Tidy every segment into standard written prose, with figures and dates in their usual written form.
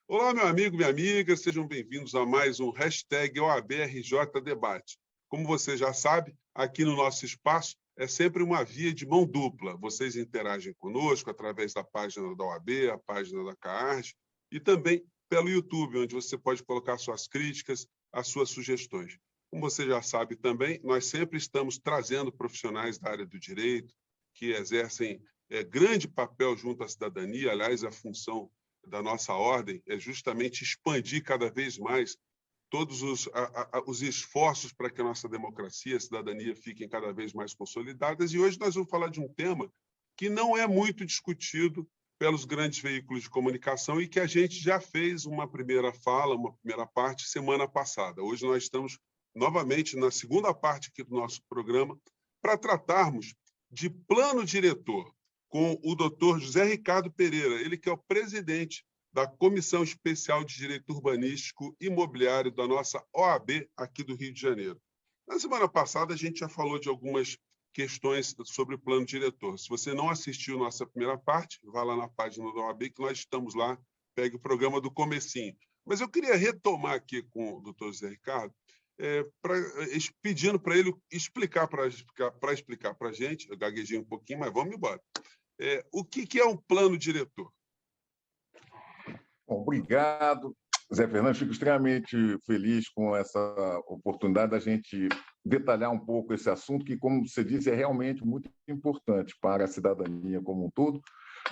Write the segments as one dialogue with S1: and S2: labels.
S1: Olá, meu amigo, minha amiga, sejam bem-vindos a mais um #OABRJ Debate. Como você já sabe, aqui no nosso espaço é sempre uma via de mão dupla. Vocês interagem conosco através da página da OAB, a página da CAARJ e também pelo YouTube, onde você pode colocar suas críticas, as suas sugestões. Como você já sabe também, nós sempre estamos trazendo profissionais da área do direito que exercem grande papel junto à cidadania. Aliás, a função da nossa ordem é justamente expandir cada vez mais todos os esforços para que a nossa democracia, a cidadania fiquem cada vez mais consolidadas. E hoje nós vamos falar de um tema que não é muito discutido pelos grandes veículos de comunicação e que a gente já fez uma primeira fala, uma primeira parte, semana passada. Hoje nós estamos novamente na segunda parte aqui do nosso programa para tratarmos de plano diretor, com o doutor José Ricardo Pereira, ele que é o presidente da Comissão Especial de Direito Urbanístico e Imobiliário da nossa OAB aqui do Rio de Janeiro. Na semana passada, a gente já falou de algumas questões sobre o plano diretor. Se você não assistiu nossa primeira parte, vá lá na página da OAB, que nós estamos lá, pegue o programa do comecinho. Mas eu queria retomar aqui com o doutor José Ricardo, pedindo para ele explicar para a gente, eu gaguejei um pouquinho, mas vamos embora. O que é um plano diretor?
S2: Bom, obrigado, Zé Fernando. Fico extremamente feliz com essa oportunidade da gente detalhar um pouco esse assunto, que, como você disse, é realmente muito importante para a cidadania como um todo,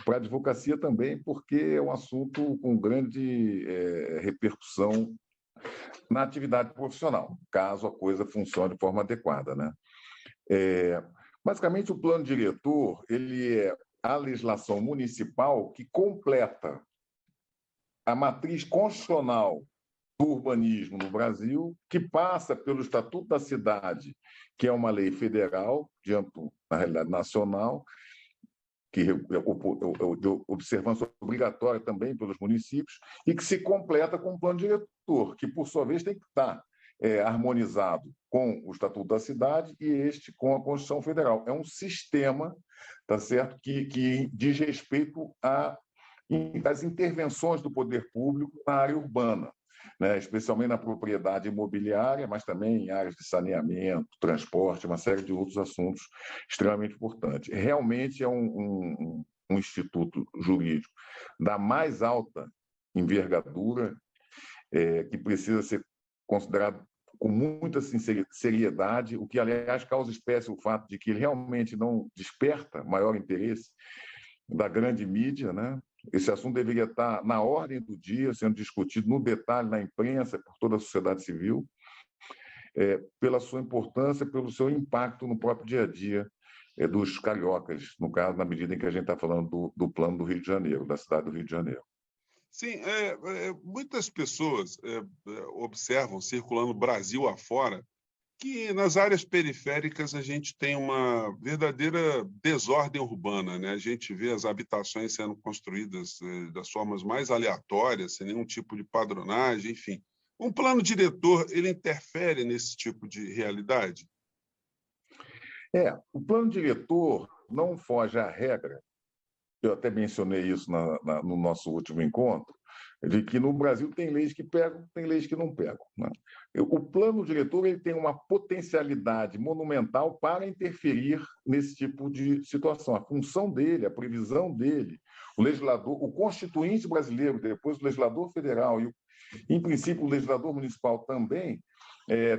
S2: para a advocacia também, porque é um assunto com grande repercussão na atividade profissional, caso a coisa funcione de forma adequada, né? Basicamente, o plano diretor ele é a legislação municipal que completa a matriz constitucional do urbanismo no Brasil, que passa pelo Estatuto da Cidade, que é uma lei federal, de âmbito, na realidade, nacional, que é de observância obrigatória também pelos municípios, e que se completa com o plano diretor, que, por sua vez, tem que estar harmonizado com o Estatuto da Cidade e este com a Constituição Federal. É um sistema, tá certo, que diz respeito às intervenções do poder público na área urbana, né, especialmente na propriedade imobiliária, mas também em áreas de saneamento, transporte, uma série de outros assuntos extremamente importantes. Realmente é um instituto jurídico da mais alta envergadura, que precisa ser considerado com muita seriedade, o que, aliás, causa espécie o fato de que ele realmente não desperta maior interesse da grande mídia, né? Esse assunto deveria estar na ordem do dia, sendo discutido no detalhe na imprensa, por toda a sociedade civil, pela sua importância, pelo seu impacto no próprio dia a dia dos cariocas, no caso, na medida em que a gente está falando do plano do Rio de Janeiro, da cidade do Rio de Janeiro.
S1: Sim, muitas pessoas observam, circulando o Brasil afora, que nas áreas periféricas a gente tem uma verdadeira desordem urbana, né? A gente vê as habitações sendo construídas das formas mais aleatórias, sem nenhum tipo de padronagem, enfim. Um plano diretor, ele interfere nesse tipo de realidade?
S2: O plano diretor não foge à regra. Eu até mencionei isso no nosso último encontro, de que no Brasil tem leis que pegam, tem leis que não pegam, né? O plano diretor ele tem uma potencialidade monumental para interferir nesse tipo de situação. A função dele, a previsão dele, o legislador, o constituinte brasileiro, depois o legislador federal e, em princípio, o legislador municipal também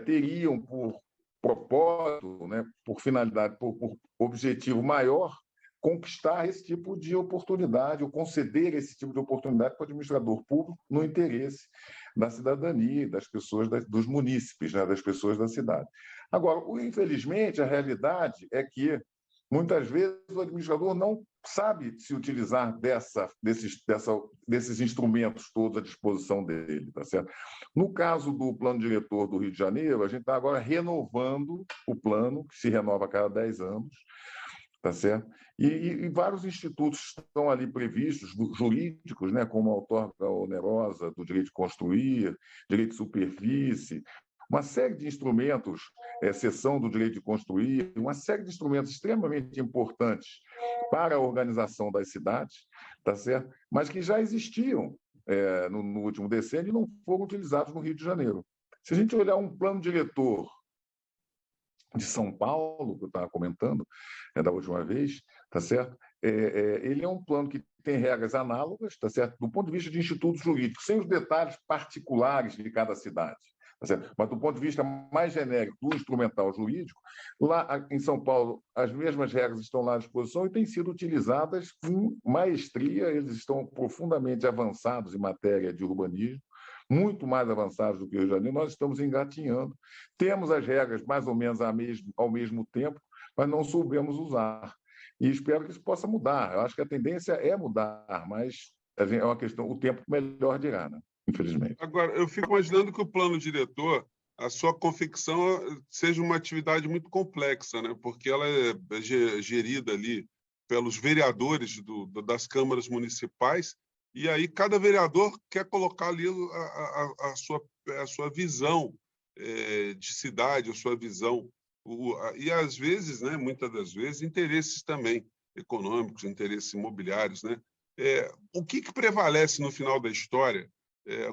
S2: teriam por propósito, né, por finalidade, por objetivo maior, conquistar esse tipo de oportunidade, ou conceder esse tipo de oportunidade para o administrador público no interesse da cidadania, das pessoas, dos munícipes, né, das pessoas da cidade. Agora, infelizmente, a realidade é que, muitas vezes, o administrador não sabe se utilizar desses instrumentos todos à disposição dele, tá certo? No caso do plano diretor do Rio de Janeiro, a gente está agora renovando o plano, que se renova a cada 10 anos, tá certo? E vários institutos estão ali previstos, jurídicos, né, como a outorga onerosa do direito de construir, direito de superfície, uma série de instrumentos, cessão do direito de construir, uma série de instrumentos extremamente importantes para a organização das cidades, tá certo? Mas que já existiam no último decênio e não foram utilizados no Rio de Janeiro. Se a gente olhar um plano diretor de São Paulo, que eu estava comentando da última vez, tá certo? Ele é um plano que tem regras análogas, tá certo? Do ponto de vista de institutos jurídicos, sem os detalhes particulares de cada cidade. Tá certo? Mas do ponto de vista mais genérico do instrumental jurídico, lá em São Paulo, as mesmas regras estão lá à disposição e têm sido utilizadas com maestria, eles estão profundamente avançados em matéria de urbanismo, muito mais avançados do que o Rio de Janeiro, nós estamos engatinhando. Temos as regras mais ou menos ao mesmo tempo, mas não soubemos usar. E espero que isso possa mudar. Eu acho que a tendência é mudar, mas é uma questão, o tempo melhor dirá, né? Infelizmente.
S1: Agora, eu fico imaginando que o plano diretor, a sua confecção seja uma atividade muito complexa, né? Porque ela é gerida ali pelos vereadores das câmaras municipais, e aí cada vereador quer colocar ali a sua visão de cidade, a sua visão. E, às vezes, né, muitas das vezes, interesses também econômicos, interesses imobiliários. Né? O que prevalece no final da história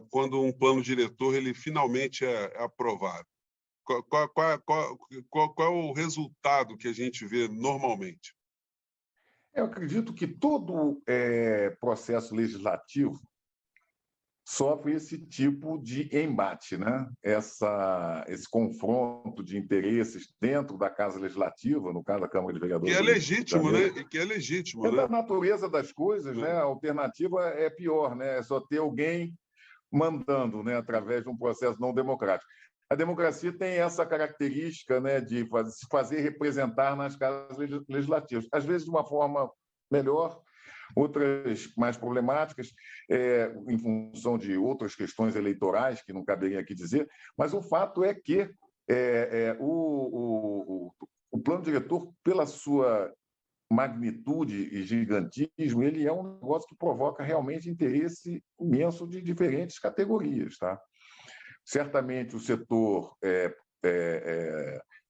S1: quando um plano diretor ele finalmente é aprovado? Qual é o resultado que a gente vê normalmente?
S2: Eu acredito que todo processo legislativo sofre esse tipo de embate, né? Esse confronto de interesses dentro da Casa Legislativa, no caso da Câmara de Vereadores.
S1: Que é legítimo, né? E que é legítimo,
S2: né? Da natureza das coisas, né? A alternativa é pior, né? É só ter alguém mandando, né? Através de um processo não democrático. A democracia tem essa característica, né? De se fazer representar nas casas legislativas, às vezes de uma forma melhor, outras mais problemáticas, em função de outras questões eleitorais, que não caberia aqui dizer, mas o fato é que o plano diretor, pela sua magnitude e gigantismo, ele é um negócio que provoca realmente interesse imenso de diferentes categorias. Tá? Certamente o setor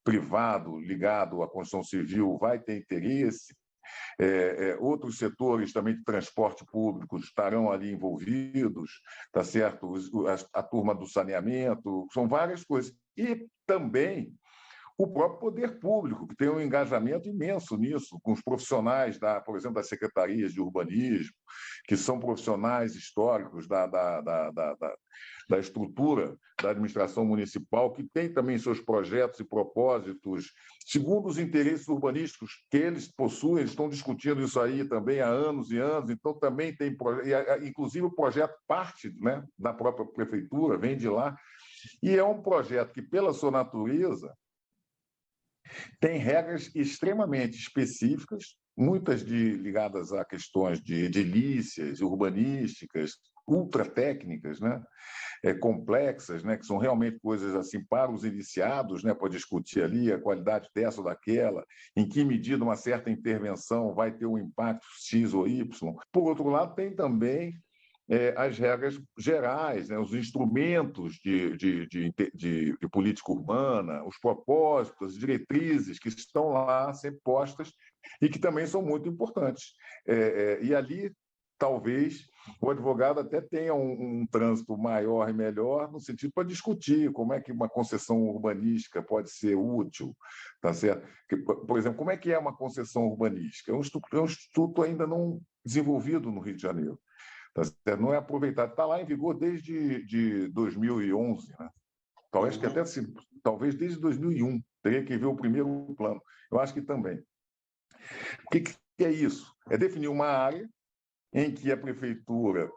S2: privado ligado à construção civil vai ter interesse, outros setores também de transporte público estarão ali envolvidos, tá certo? A turma do saneamento, são várias coisas. E também o próprio poder público, que tem um engajamento imenso nisso, com os profissionais, por exemplo, das secretarias de urbanismo, que são profissionais históricos da estrutura da administração municipal, que tem também seus projetos e propósitos, segundo os interesses urbanísticos que eles possuem, eles estão discutindo isso aí também há anos e anos, então também tem, inclusive o projeto parte, né, da própria prefeitura, vem de lá, e é um projeto que, pela sua natureza, tem regras extremamente específicas, muitas ligadas a questões de edilícias, urbanísticas, ultra técnicas, né? Complexas, né? Que são realmente coisas assim para os iniciados, né? Para discutir ali a qualidade dessa ou daquela, em que medida uma certa intervenção vai ter um impacto X ou Y. Por outro lado, tem também as regras gerais, né? Os instrumentos de política urbana, os propósitos, as diretrizes que estão lá sempre postas e que também são muito importantes. E ali, talvez, o advogado até tenha um trânsito maior e melhor no sentido para discutir como é que uma concessão urbanística pode ser útil, tá certo? Por exemplo, como é que é uma concessão urbanística? É um instituto ainda não desenvolvido no Rio de Janeiro. Tá certo? Não é aproveitado. Está lá em vigor desde 2011, né? Talvez desde 2001. Teria que ver o primeiro plano. Eu acho que também. O que é isso? É definir uma área em que a prefeitura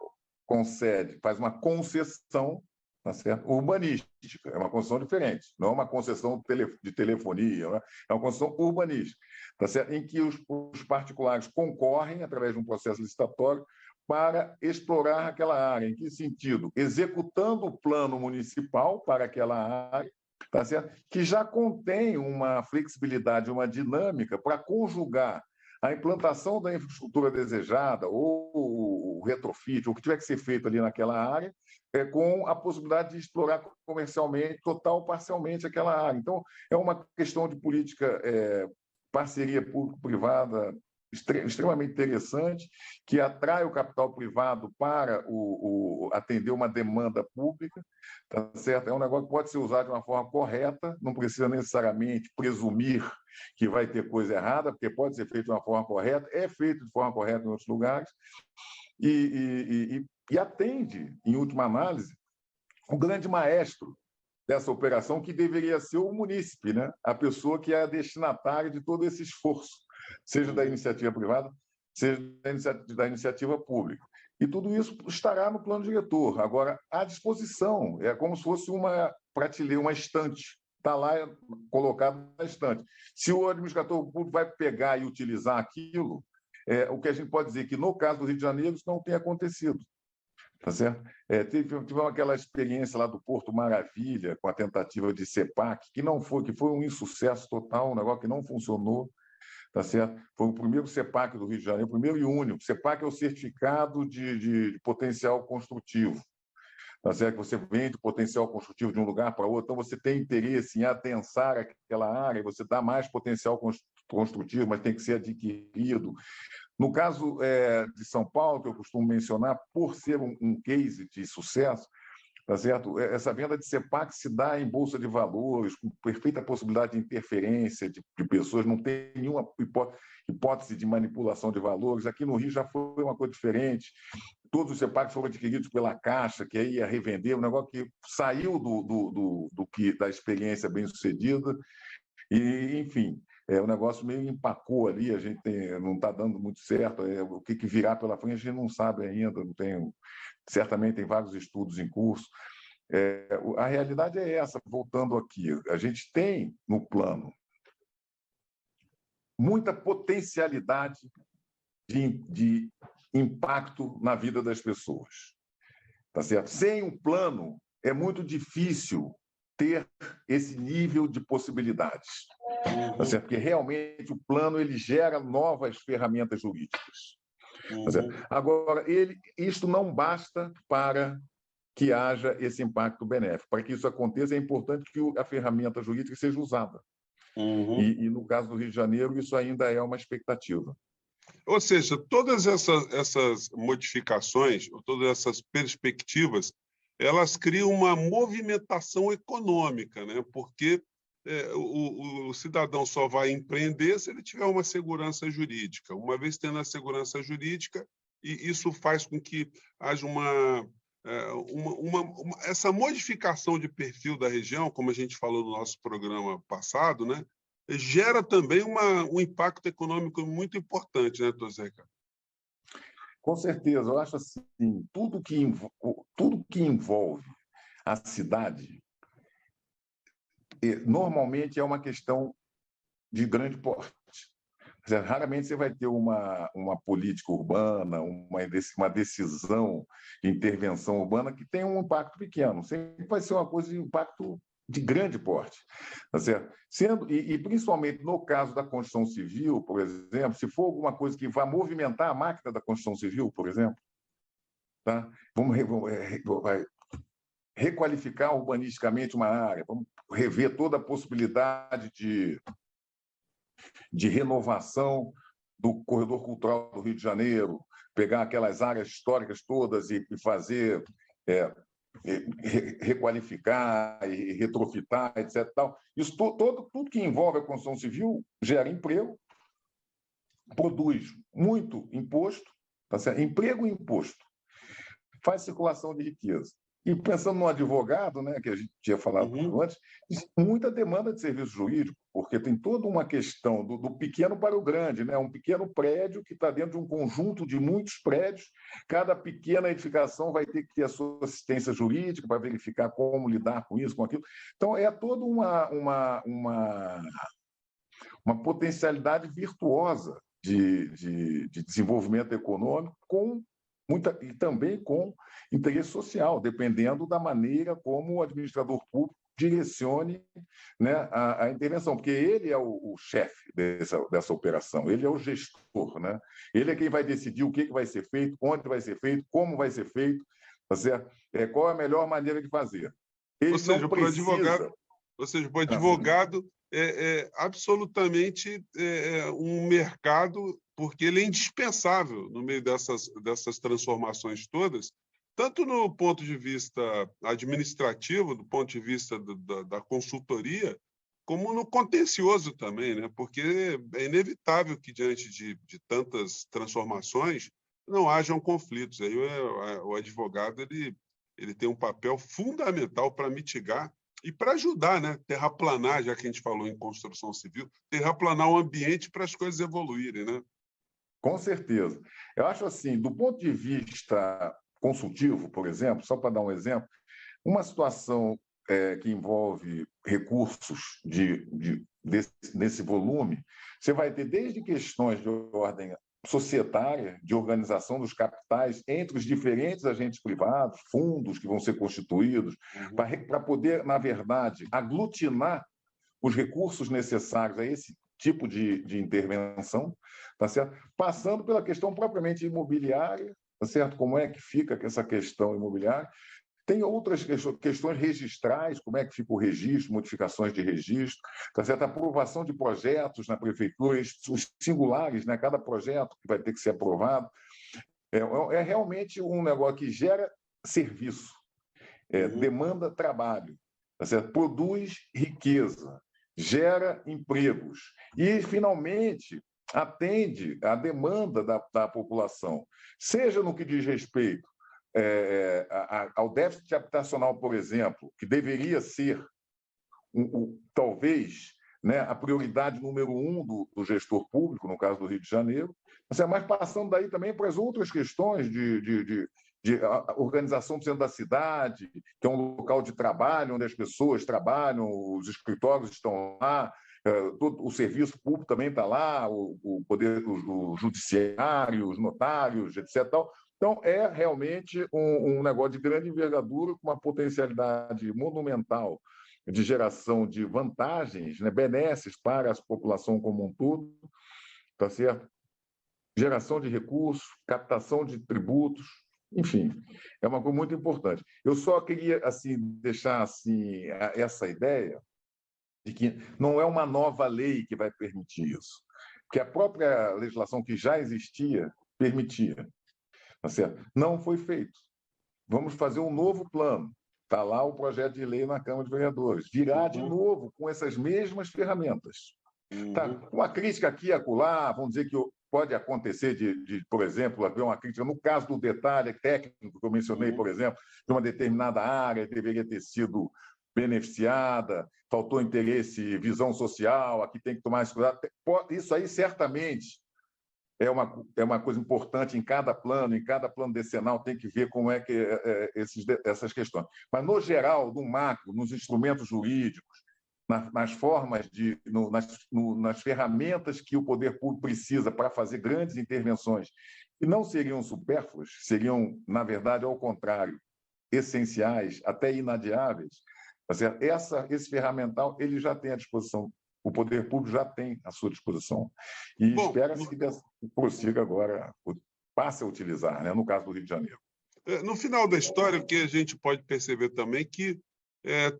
S2: faz uma concessão, tá certo? Urbanística. É uma concessão diferente. Não é uma concessão de telefonia, né? É uma concessão urbanística, tá certo? Em que os particulares concorrem, através de um processo licitatório, para explorar aquela área. Em que sentido? Executando o plano municipal para aquela área, tá certo? Que já contém uma flexibilidade, uma dinâmica para conjugar a implantação da infraestrutura desejada ou o retrofit, o que tiver que ser feito ali naquela área, com a possibilidade de explorar comercialmente, total ou parcialmente, aquela área. Então, é uma questão de política, parceria público-privada extremamente interessante, que atrai o capital privado para atender uma demanda pública, tá certo? É um negócio que pode ser usado de uma forma correta, não precisa necessariamente presumir que vai ter coisa errada, porque pode ser feito de uma forma correta, é feito de forma correta em outros lugares, e atende, em última análise, o grande maestro dessa operação, que deveria ser o munícipe, né? A pessoa que é a destinatária de todo esse esforço, seja da iniciativa privada, seja da iniciativa pública. E tudo isso estará no plano diretor. Agora, à disposição, é como se fosse uma prateleira, uma estante. Está lá colocado na estante. Se o administrador público vai pegar e utilizar aquilo, o que a gente pode dizer é que, no caso do Rio de Janeiro, isso não tem acontecido. Tá certo? Tivemos aquela experiência lá do Porto Maravilha, com a tentativa de CEPAC, que foi um insucesso total, um negócio que não funcionou. Tá certo? Foi o primeiro CEPAC do Rio de Janeiro, o primeiro e único. CEPAC é o certificado de potencial construtivo. Tá certo? Você vende o potencial construtivo de um lugar para outro, então você tem interesse em adensar aquela área, você dá mais potencial construtivo, mas tem que ser adquirido. No caso de São Paulo, que eu costumo mencionar, por ser um case de sucesso, tá certo? Essa venda de CEPAC se dá em bolsa de valores, com perfeita possibilidade de interferência de pessoas, não tem nenhuma hipótese de manipulação de valores. Aqui no Rio já foi uma coisa diferente. Todos os CEPACs foram adquiridos pela Caixa, que aí ia revender, um negócio que saiu da experiência bem-sucedida. E, enfim, o negócio meio empacou ali, a gente não está dando muito certo. O que virá pela frente a gente não sabe ainda, não tem, certamente tem vários estudos em curso. A realidade é essa, voltando aqui, a gente tem no plano muita potencialidade de impacto na vida das pessoas. Tá certo? Sem um plano, é muito difícil ter esse nível de possibilidades. Tá certo? Porque realmente o plano ele gera novas ferramentas jurídicas. Tá certo? Agora, isto não basta para que haja esse impacto benéfico. Para que isso aconteça, é importante que a ferramenta jurídica seja usada. E no caso do Rio de Janeiro, isso ainda é uma expectativa.
S1: Ou seja, todas essas modificações, todas essas perspectivas, elas criam uma movimentação econômica, né? Porque o cidadão só vai empreender se ele tiver uma segurança jurídica. Uma vez tendo a segurança jurídica, e isso faz com que haja essa modificação de perfil da região, como a gente falou no nosso programa passado, né? Gera também um impacto econômico muito importante, né, doutor Zé Ricardo?
S2: Com certeza, eu acho assim, tudo que envolve a cidade, normalmente é uma questão de grande porte. Raramente você vai ter uma política urbana, uma decisão de intervenção urbana que tem um impacto pequeno. Sempre vai ser uma coisa de impacto de grande porte. Tá certo? E principalmente no caso da construção civil, por exemplo, se for alguma coisa que vai movimentar a máquina da construção civil, por exemplo, tá? Vamos requalificar urbanisticamente uma área, vamos rever toda a possibilidade de renovação do corredor cultural do Rio de Janeiro, pegar aquelas áreas históricas todas e fazer requalificar e retrofitar, etc. Isso tudo que envolve a construção civil gera emprego, produz muito imposto, tá certo? Emprego e imposto, faz circulação de riqueza. E pensando no advogado, né, que a gente tinha falado antes, muita demanda de serviço jurídico, porque tem toda uma questão do pequeno para o grande, né? Um pequeno prédio que está dentro de um conjunto de muitos prédios, cada pequena edificação vai ter que ter a sua assistência jurídica para verificar como lidar com isso, com aquilo. Então, é toda uma potencialidade virtuosa de desenvolvimento econômico e também com interesse social, dependendo da maneira como o administrador público direcione, né, a intervenção, porque ele é o chefe dessa operação, ele é o gestor, né? Ele é quem vai decidir o que vai ser feito, onde vai ser feito, como vai ser feito, tá certo? Qual é a melhor maneira de fazer. Ele
S1: ou seja,
S2: não precisa...
S1: para o advogado, absolutamente um mercado porque ele é indispensável no meio dessas transformações todas, tanto no ponto de vista administrativo, do ponto de vista da consultoria, como no contencioso também, né? Porque é inevitável que, diante de tantas transformações, não hajam conflitos. Aí o advogado ele tem um papel fundamental para mitigar e para ajudar, né? Terraplanar, já que a gente falou em construção civil, terraplanar o ambiente para as coisas evoluírem, né?
S2: Com certeza. Eu acho assim, do ponto de vista consultivo, por exemplo, só para dar um exemplo, uma situação que envolve recursos nesse volume, você vai ter desde questões de ordem societária, de organização dos capitais entre os diferentes agentes privados, fundos que vão ser constituídos, para poder, na verdade, aglutinar os recursos necessários a esse tipo de intervenção, tá certo? Passando pela questão propriamente imobiliária, tá certo? Como é que fica essa questão imobiliária? Tem outras questões registrais, como é que fica o registro, modificações de registro, tá certo? A aprovação de projetos na prefeitura, os singulares, né? Cada projeto que vai ter que ser aprovado. É realmente um negócio que gera serviço, demanda trabalho, tá certo? Produz riqueza, gera empregos e, finalmente, atende à demanda da população, seja no que diz respeito ao déficit habitacional, por exemplo, que deveria ser, talvez, né, a prioridade número 1 do gestor público, no caso do Rio de Janeiro, mas passando daí também para as outras questões de organização do centro da cidade, que é um local de trabalho, onde as pessoas trabalham, os escritórios estão lá, todo o serviço público também está lá, o poder, o judiciário, os notários, etc. Então, é realmente um negócio de grande envergadura, com uma potencialidade monumental de geração de vantagens, né, benesses para a população como um todo, tá certo? Geração de recursos, captação de tributos, enfim, é uma coisa muito importante. Eu só queria assim deixar assim essa ideia de que não é uma nova lei que vai permitir isso, porque a própria legislação que já existia permitia. Tá certo? Não foi feito. Vamos fazer um novo plano. Está lá o projeto de lei na Câmara de Vereadores. Virá de novo com essas mesmas ferramentas. Tá? Uma crítica aqui e acolá, vamos dizer que pode acontecer por exemplo, haver uma crítica, no caso do detalhe técnico que eu mencionei, por exemplo, de uma determinada área que deveria ter sido beneficiada, faltou interesse, visão social, aqui tem que tomar esse cuidado. Isso aí, certamente, é uma coisa importante em cada plano decenal tem que ver como é que essas questões. Mas, no geral, no macro, nos instrumentos jurídicos, nas formas, nas ferramentas que o poder público precisa para fazer grandes intervenções, que não seriam supérfluas, seriam, na verdade, ao contrário, essenciais, até inadiáveis. Esse ferramental ele já tem à disposição. O poder público já tem à sua disposição. E espera-se que prossiga agora, passe a utilizar, né? No caso do Rio de Janeiro.
S1: No final da história, o que a gente pode perceber também é que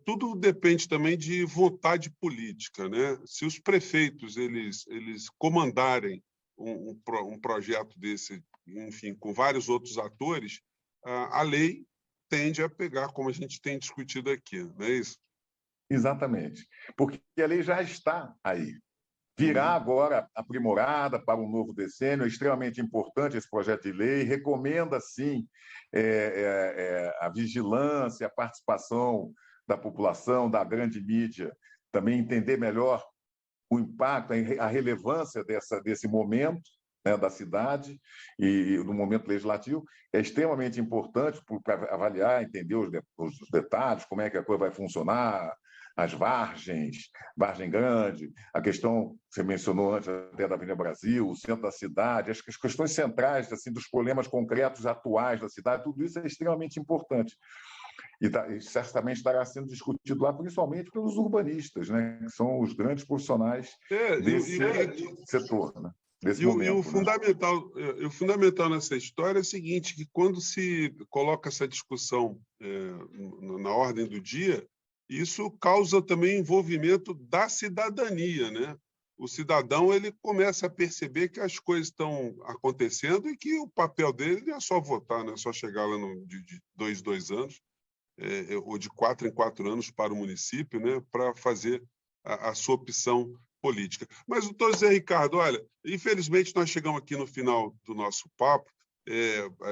S1: tudo depende também de vontade política, né? Se os prefeitos eles comandarem um projeto desse, enfim, com vários outros atores, a lei tende a pegar, como a gente tem discutido aqui, não é isso?
S2: Exatamente, porque a lei já está aí. Virá agora aprimorada para um novo decênio, é extremamente importante esse projeto de lei, recomenda, sim, a vigilância, a participação da população, da grande mídia, também entender melhor o impacto, a relevância desse momento, né, da cidade e do momento legislativo, é extremamente importante para avaliar, entender os detalhes, como é que a coisa vai funcionar, as vargens, Vargem Grande, a questão que você mencionou antes até da Avenida Brasil, o centro da cidade, as questões centrais assim, dos problemas concretos atuais da cidade, tudo isso é extremamente importante. E certamente estará sendo discutido lá, principalmente pelos urbanistas, né, que são os grandes profissionais desse setor, né, desse momento.
S1: E o fundamental nessa história é o seguinte, que quando se coloca essa discussão na ordem do dia, isso causa também envolvimento da cidadania, né? o cidadão ele começa a perceber que as coisas estão acontecendo e que o papel dele não é só votar, não é só chegar lá de 2 anos, ou de 4 em 4 anos para o município, né, para fazer a sua opção política. Mas, doutor Zé Ricardo, olha, infelizmente nós chegamos aqui no final do nosso papo,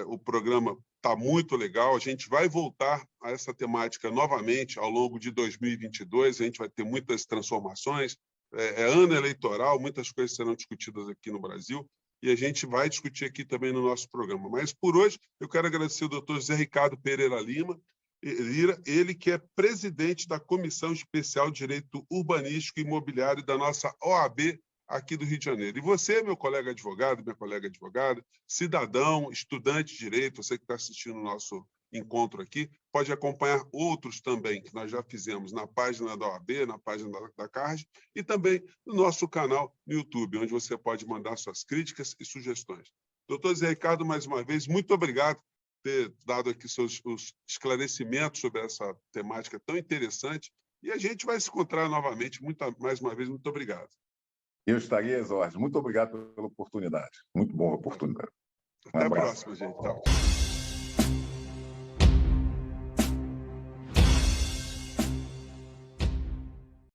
S1: o programa está muito legal, a gente vai voltar a essa temática novamente ao longo de 2022, a gente vai ter muitas transformações, é ano eleitoral, muitas coisas serão discutidas aqui no Brasil, e a gente vai discutir aqui também no nosso programa. Mas, por hoje, eu quero agradecer ao doutor Zé Ricardo Pereira Lira, ele que é presidente da Comissão Especial de Direito Urbanístico e Imobiliário da nossa OAB aqui do Rio de Janeiro. E você, meu colega advogado, minha colega advogada, cidadão, estudante de direito, você que está assistindo o nosso encontro aqui, pode acompanhar outros também, que nós já fizemos na página da OAB, na página da CARD, e também no nosso canal no YouTube, onde você pode mandar suas críticas e sugestões. Doutor Zé Ricardo, mais uma vez, muito obrigado por ter dado aqui os esclarecimentos sobre essa temática tão interessante, e a gente vai se encontrar novamente. Mais uma vez, muito obrigado.
S2: Eu estarei às ordens. Muito obrigado pela oportunidade. Muito boa oportunidade.
S1: Até a próxima, gente. Tchau.